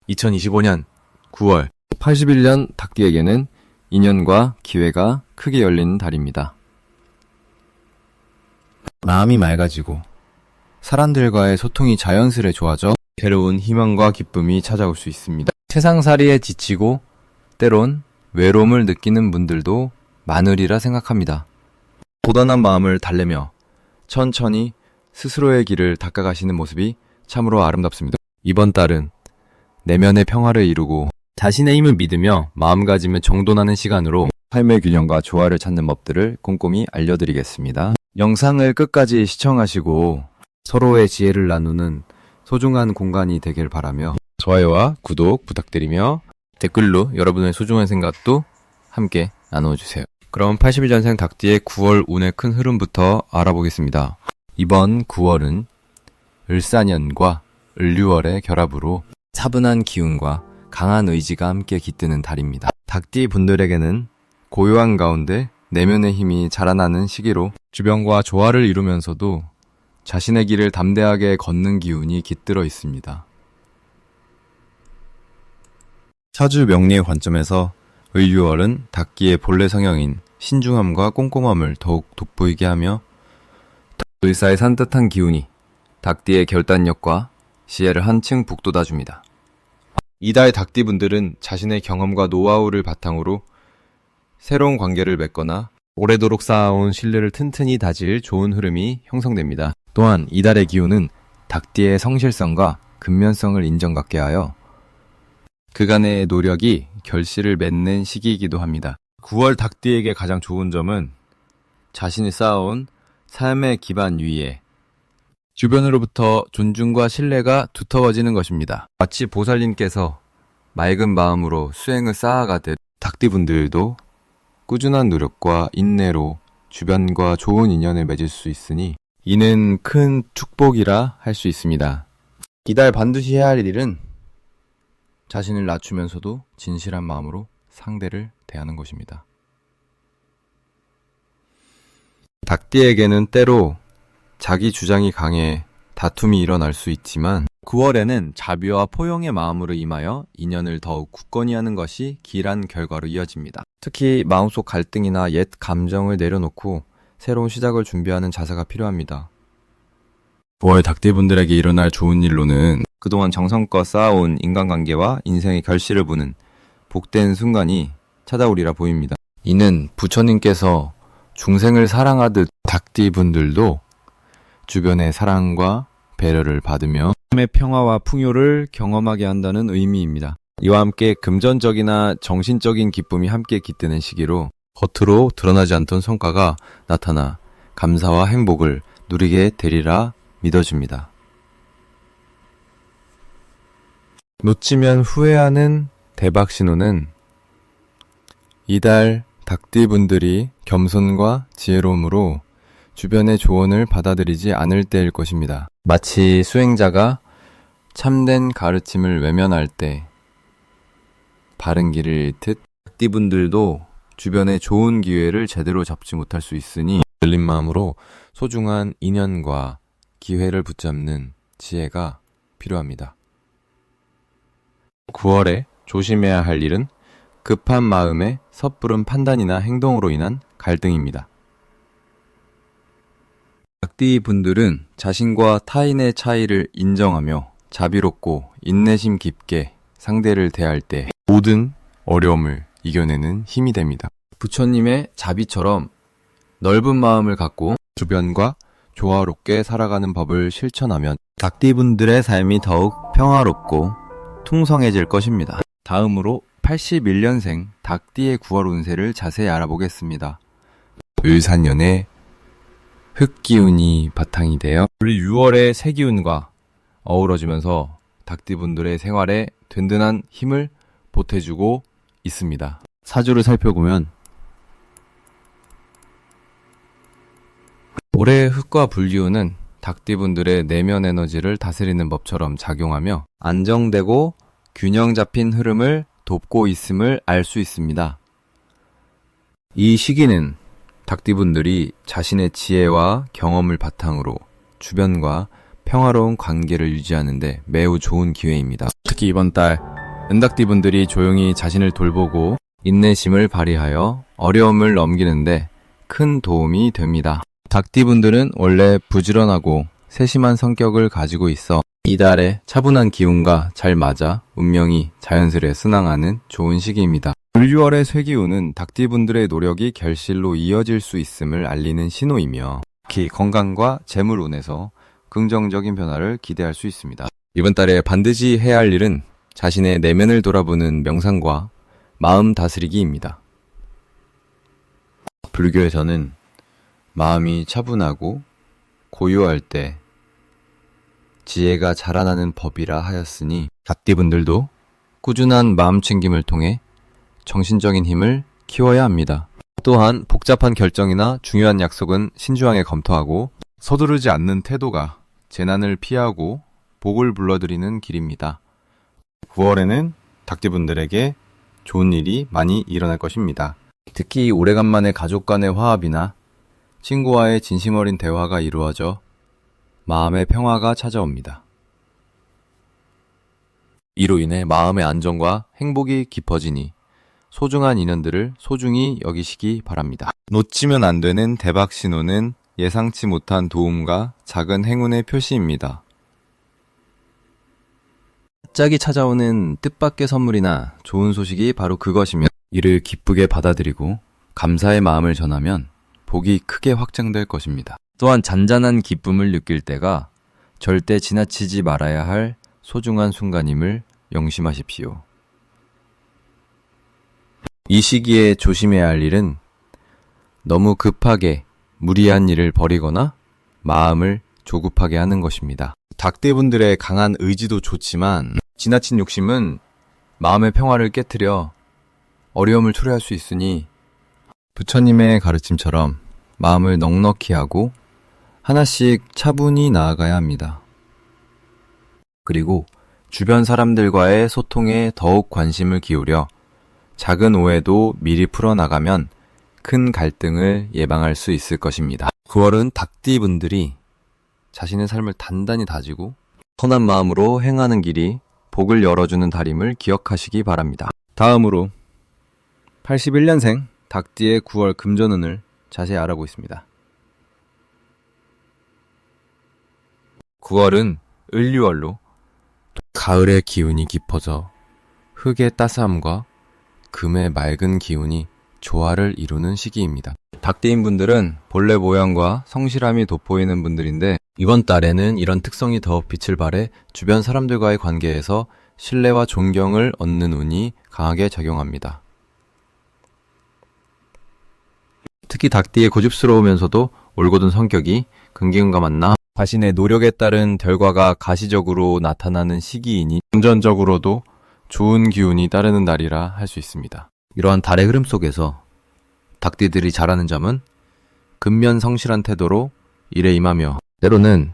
2025년 9월 81년 닭띠에게는 인연과 기회가 크게 열리는 달입니다. 마음이 맑아지고 사람들과의 소통이 자연스레 좋아져 새로운 희망과 기쁨이 찾아올 수 있습니다. 세상살이에 지치고 때론 외로움을 느끼는 분들도 많으리라 생각합니다. 고단한 마음을 달래며 천천히 스스로의 길을 닦아가시는 모습이 참으로 아름답습니다. 이번 달은 내면의 평화를 이루고 자신의 힘을 믿으며 마음가짐을 정돈하는 시간으로 삶의 균형과 조화를 찾는 법들을 꼼꼼히 알려드리겠습니다. 영상을 끝까지 시청하시고 서로의 지혜를 나누는 소중한 공간이 되길 바라며 좋아요와 구독 부탁드리며 댓글로 여러분의 소중한 생각도 함께 나눠주세요. 그럼 81년생 닭띠의 9월 운의 큰 흐름부터 알아보겠습니다. 이번 9월은 을사년과 을유월의 결합으로 차분한 기운과 강한 의지가 함께 깃드는 달입니다. 닭띠 분들에게는 고요한 가운데 내면의 힘이 자라나는 시기로 주변과 조화를 이루면서도 자신의 길을 담대하게 걷는 기운이 깃들어 있습니다. 사주 명리의 관점에서 을유월은 닭띠의 본래 성향인 신중함과 꼼꼼함을 더욱 돋보이게 하며 을사의 산뜻한 기운이 닭띠의 결단력과 지혜를 한층 북돋아줍니다. 이달 닭띠분들은 자신의 경험과 노하우를 바탕으로 새로운 관계를 맺거나 오래도록 쌓아온 신뢰를 튼튼히 다질 좋은 흐름이 형성됩니다. 또한 이달의 기운은 닭띠의 성실성과 근면성을 인정받게 하여 그간의 노력이 결실을 맺는 시기이기도 합니다. 9월 닭띠에게 가장 좋은 점은 자신이 쌓아온 삶의 기반 위에 주변으로부터 존중과 신뢰가 두터워지는 것입니다. 마치 보살님께서 맑은 마음으로 수행을 쌓아가듯 닭띠분들도 꾸준한 노력과 인내로 주변과 좋은 인연을 맺을 수 있으니 이는 큰 축복이라 할 수 있습니다. 이달 반드시 해야 할 일은 자신을 낮추면서도 진실한 마음으로 상대를 대하는 것입니다. 닭띠에게는 때로 자기 주장이 강해 다툼이 일어날 수 있지만 9월에는 자비와 포용의 마음으로 임하여 인연을 더욱 굳건히 하는 것이 길한 결과로 이어집니다. 특히 마음속 갈등이나 옛 감정을 내려놓고 새로운 시작을 준비하는 자세가 필요합니다. 9월 닭띠분들에게 일어날 좋은 일로는 그동안 정성껏 쌓아온 인간관계와 인생의 결실을 보는 복된 순간이 찾아오리라 보입니다. 이는 부처님께서 중생을 사랑하듯 닭띠분들도 주변의 사랑과 배려를 받으며 삶의 평화와 풍요를 경험하게 한다는 의미입니다. 이와 함께 금전적이나 정신적인 기쁨이 함께 깃드는 시기로 겉으로 드러나지 않던 성과가 나타나 감사와 행복을 누리게 되리라 믿어집니다. 놓치면 후회하는 대박 신호는 이달 닭띠분들이 겸손과 지혜로움으로 주변의 조언을 받아들이지 않을 때일 것입니다. 마치 수행자가 참된 가르침을 외면할 때 바른 길을 잃듯 닭띠분들도 주변의 좋은 기회를 제대로 잡지 못할 수 있으니 열린 마음으로 소중한 인연과 기회를 붙잡는 지혜가 필요합니다. 9월에 조심해야 할 일은 급한 마음에 섣부른 판단이나 행동으로 인한 갈등입니다. 닭띠 분들은 자신과 타인의 차이를 인정하며 자비롭고 인내심 깊게 상대를 대할 때 모든 어려움을 이겨내는 힘이 됩니다. 부처님의 자비처럼 넓은 마음을 갖고 주변과 조화롭게 살아가는 법을 실천하면 닭띠 분들의 삶이 더욱 평화롭고 풍성해질 것입니다. 다음으로 81년생 닭띠의 9월 운세를 자세히 알아보겠습니다. 을사년의 흑기운이 바탕이 되어 우리 6월의 새기운과 어우러지면서 닭띠분들의 생활에 든든한 힘을 보태주고 있습니다. 사주를 살펴보면 올해의 흑과 불기운은 닭띠분들의 내면 에너지를 다스리는 법처럼 작용하며 안정되고 균형 잡힌 흐름을 돕고 있음을 알 수 있습니다. 이 시기는 닭띠분들이 자신의 지혜와 경험을 바탕으로 주변과 평화로운 관계를 유지하는 데 매우 좋은 기회입니다. 특히 이번 달 은닭띠분들이 조용히 자신을 돌보고 인내심을 발휘하여 어려움을 넘기는데 큰 도움이 됩니다. 닭띠분들은 원래 부지런하고 세심한 성격을 가지고 있어 이달에 차분한 기운과 잘 맞아 운명이 자연스레 순항하는 좋은 시기입니다. 올 6월의 쇠기운은 닭띠분들의 노력이 결실로 이어질 수 있음을 알리는 신호이며 특히 건강과 재물운에서 긍정적인 변화를 기대할 수 있습니다. 이번 달에 반드시 해야 할 일은 자신의 내면을 돌아보는 명상과 마음 다스리기입니다. 불교에서는 마음이 차분하고 고요할 때 지혜가 자라나는 법이라 하였으니 닭띠분들도 꾸준한 마음 챙김을 통해 정신적인 힘을 키워야 합니다. 또한 복잡한 결정이나 중요한 약속은 신중하게 검토하고 서두르지 않는 태도가 재난을 피하고 복을 불러들이는 길입니다. 9월에는 닭띠분들에게 좋은 일이 많이 일어날 것입니다. 특히 오래간만에 가족 간의 화합이나 친구와의 진심 어린 대화가 이루어져 마음의 평화가 찾아옵니다. 이로 인해 마음의 안정과 행복이 깊어지니 소중한 인연들을 소중히 여기시기 바랍니다. 놓치면 안 되는 대박 신호는 예상치 못한 도움과 작은 행운의 표시입니다. 갑자기 찾아오는 뜻밖의 선물이나 좋은 소식이 바로 그것이며 이를 기쁘게 받아들이고 감사의 마음을 전하면 복이 크게 확장될 것입니다. 또한 잔잔한 기쁨을 느낄 때가 절대 지나치지 말아야 할 소중한 순간임을 명심하십시오. 이 시기에 조심해야 할 일은 너무 급하게 무리한 일을 벌이거나 마음을 조급하게 하는 것입니다. 닭띠분들의 강한 의지도 좋지만 지나친 욕심은 마음의 평화를 깨트려 어려움을 초래할 수 있으니 부처님의 가르침처럼 마음을 넉넉히 하고 하나씩 차분히 나아가야 합니다. 그리고 주변 사람들과의 소통에 더욱 관심을 기울여 작은 오해도 미리 풀어나가면 큰 갈등을 예방할 수 있을 것입니다. 9월은 닭띠분들이 자신의 삶을 단단히 다지고 선한 마음으로 행하는 길이 복을 열어주는 달임을 기억하시기 바랍니다. 다음으로 81년생 닭띠의 9월 금전운을 자세히 알아보겠습니다. 9월은 을유월로 가을의 기운이 깊어져 흙의 따스함과 금의 맑은 기운이 조화를 이루는 시기입니다. 닭띠인 분들은 본래 모양과 성실함이 돋보이는 분들인데 이번 달에는 이런 특성이 더 빛을 발해 주변 사람들과의 관계에서 신뢰와 존경을 얻는 운이 강하게 작용합니다. 특히 닭띠의 고집스러우면서도 올곧은 성격이 금기운과 만나 자신의 노력에 따른 결과가 가시적으로 나타나는 시기이니 금전적으로도 좋은 기운이 따르는 달이라 할 수 있습니다. 이러한 달의 흐름 속에서 닭띠들이 잘하는 점은 근면 성실한 태도로 일에 임하며 때로는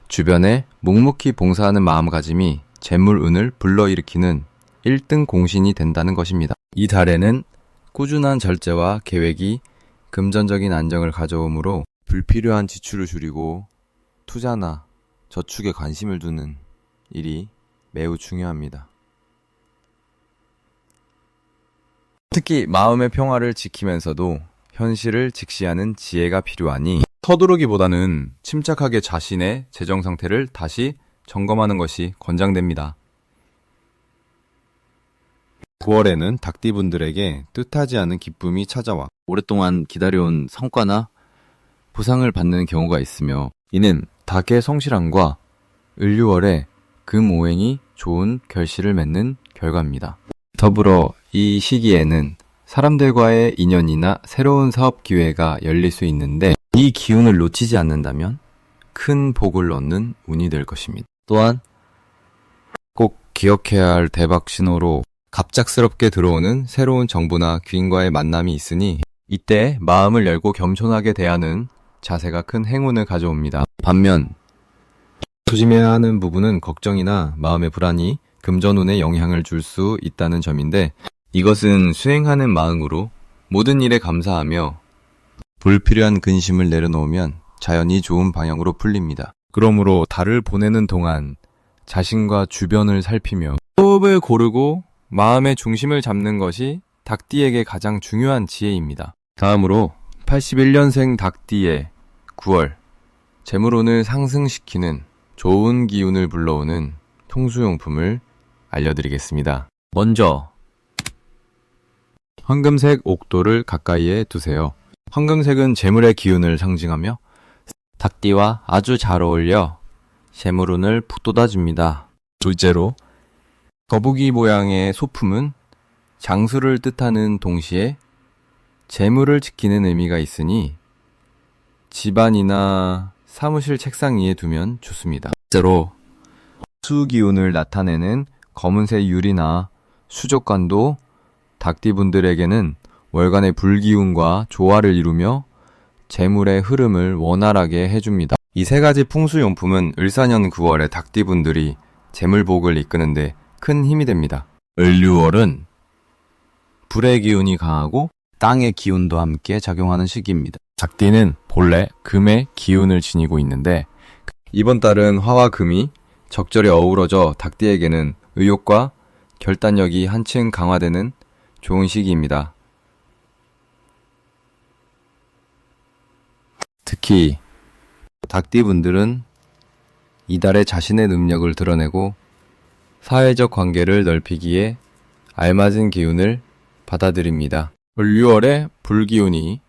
주변에 묵묵히 봉사하는 마음가짐이 재물운을 불러일으키는 1등 공신이 된다는 것입니다. 이 달에는 꾸준한 절제와 계획이 금전적인 안정을 가져오므로 불필요한 지출을 줄이고 투자나 저축에 관심을 두는 일이 매우 중요합니다. 특히 마음의 평화를 지키면서도 현실을 직시하는 지혜가 필요하니 서두르기보다는 침착하게 자신의 재정 상태를 다시 점검하는 것이 권장됩니다. 9월에는 닭띠분들에게 뜻하지 않은 기쁨이 찾아와 오랫동안 기다려온 성과나 보상을 받는 경우가 있으며 이는 닭의 성실함과 을유월의 금오행이 좋은 결실을 맺는 결과입니다. 더불어 이 시기에는 사람들과의 인연이나 새로운 사업 기회가 열릴 수 있는데 이 기운을 놓치지 않는다면 큰 복을 얻는 운이 될 것입니다. 또한 꼭 기억해야 할 대박 신호로 갑작스럽게 들어오는 새로운 정보나 귀인과의 만남이 있으니 이때 마음을 열고 겸손하게 대하는 자세가 큰 행운을 가져옵니다. 반면 조심해야 하는 부분은 걱정이나 마음의 불안이 금전운에 영향을 줄 수 있다는 점인데 이것은 수행하는 마음으로 모든 일에 감사하며 불필요한 근심을 내려놓으면 자연히 좋은 방향으로 풀립니다. 그러므로 달을 보내는 동안 자신과 주변을 살피며 호흡을 고르고 마음의 중심을 잡는 것이 닭띠에게 가장 중요한 지혜입니다. 다음으로 81년생 닭띠의 9월, 재물운을 상승시키는 좋은 기운을 불러오는 통수용품을 알려드리겠습니다. 먼저 황금색 옥도를 가까이에 두세요. 황금색은 재물의 기운을 상징하며 닭띠와 아주 잘 어울려 재물운을 북돋아줍니다. 둘째로 거북이 모양의 소품은 장수를 뜻하는 동시에 재물을 지키는 의미가 있으니 집안이나 사무실 책상 위에 두면 좋습니다. 셋째로 수기운을 나타내는 검은색 유리나 수족관도 닭띠분들에게는 월간의 불기운과 조화를 이루며 재물의 흐름을 원활하게 해줍니다. 이 세 가지 풍수용품은 을사년 9월에 닭띠분들이 재물복을 이끄는데 큰 힘이 됩니다. 을유월은 불의 기운이 강하고 땅의 기운도 함께 작용하는 시기입니다. 닭띠는 본래 금의 기운을 지니고 있는데 이번 달은 화와 금이 적절히 어우러져 닭띠에게는 의욕과 결단력이 한층 강화되는 좋은 시기입니다. 특히 닭띠분들은 이달에 자신의 능력을 드러내고 사회적 관계를 넓히기에 알맞은 기운을 받아들입니다. 을유월의 불기운이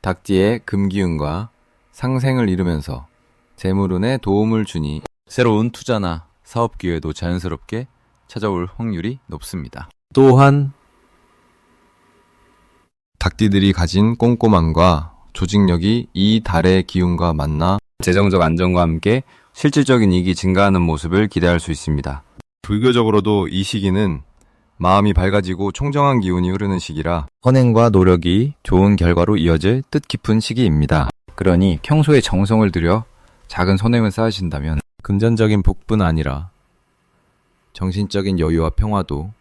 닭띠의 금기운과 상생을 이루면서 재물운에 도움을 주니 새로운 투자나 사업 기회도 자연스럽게 찾아올 확률이 높습니다. 또한 닭띠들이 가진 꼼꼼함과 조직력이 이 달의 기운과 만나 재정적 안정과 함께 실질적인 이익이 증가하는 모습을 기대할 수 있습니다. 불교적으로도 이 시기는 마음이 밝아지고 청정한 기운이 흐르는 시기라 선행과 노력이 좋은 결과로 이어질 뜻깊은 시기입니다. 그러니 평소에 정성을 들여 작은 선행을 쌓으신다면 금전적인 복뿐 아니라 정신적인 여유와 평화도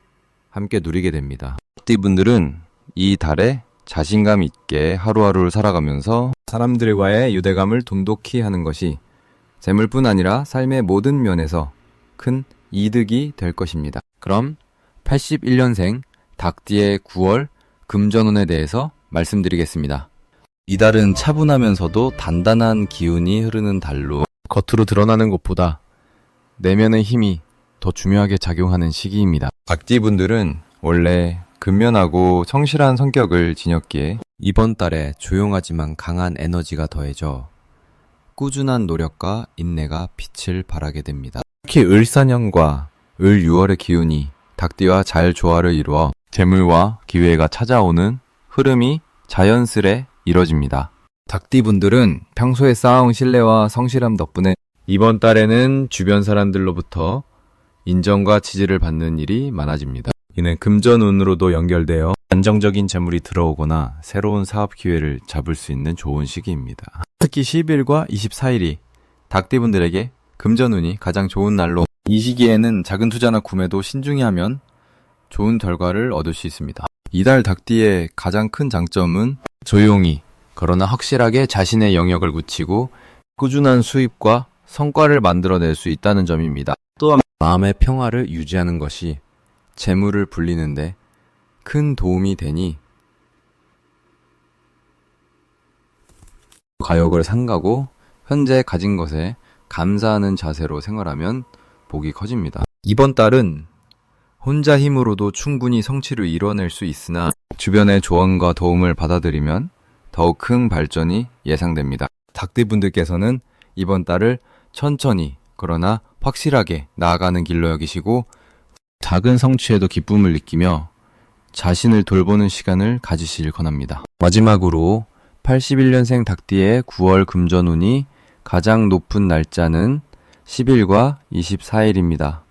함께 누리게 됩니다. 띠분들은 이 달에 자신감 있게 하루하루를 살아가면서 사람들과의 유대감을 돈독히 하는 것이 재물뿐 아니라 삶의 모든 면에서 큰 이득이 될 것입니다. 그럼 81년생 닭띠의 9월 금전운에 대해서 말씀드리겠습니다. 이달은 차분하면서도 단단한 기운이 흐르는 달로 겉으로 드러나는 것보다 내면의 힘이 더 중요하게 작용하는 시기입니다. 닭띠분들은 원래 근면하고 성실한 성격을 지녔기에 이번 달에 조용하지만 강한 에너지가 더해져 꾸준한 노력과 인내가 빛을 발하게 됩니다. 특히 을사년과 을유월의 기운이 닭띠와 잘 조화를 이루어 재물과 기회가 찾아오는 흐름이 자연스레 이뤄집니다. 닭띠분들은 평소에 쌓아온 신뢰와 성실함 덕분에 이번 달에는 주변 사람들로부터 인정과 지지를 받는 일이 많아집니다. 이는 금전운으로도 연결되어 안정적인 재물이 들어오거나 새로운 사업 기회를 잡을 수 있는 좋은 시기입니다. 특히 10일과 24일이 닭띠분들에게 금전운이 가장 좋은 날로 이 시기에는 작은 투자나 구매도 신중히 하면 좋은 결과를 얻을 수 있습니다. 이달 닭띠의 가장 큰 장점은 조용히 그러나 확실하게 자신의 영역을 굳히고 꾸준한 수입과 성과를 만들어낼 수 있다는 점입니다. 또한 마음의 평화를 유지하는 것이 재물을 불리는데 큰 도움이 되니 가욕을 삼가고 현재 가진 것에 감사하는 자세로 생활하면 복이 커집니다. 이번 달은 혼자 힘으로도 충분히 성취를 이뤄낼 수 있으나 주변의 조언과 도움을 받아들이면 더욱 큰 발전이 예상됩니다. 닭띠분들께서는 이번 달을 천천히 그러나 확실하게 나아가는 길로 여기시고 작은 성취에도 기쁨을 느끼며 자신을 돌보는 시간을 가지시길 권합니다. 마지막으로 81년생 닭띠의 9월 금전운이 가장 높은 날짜는 10일과 24일입니다.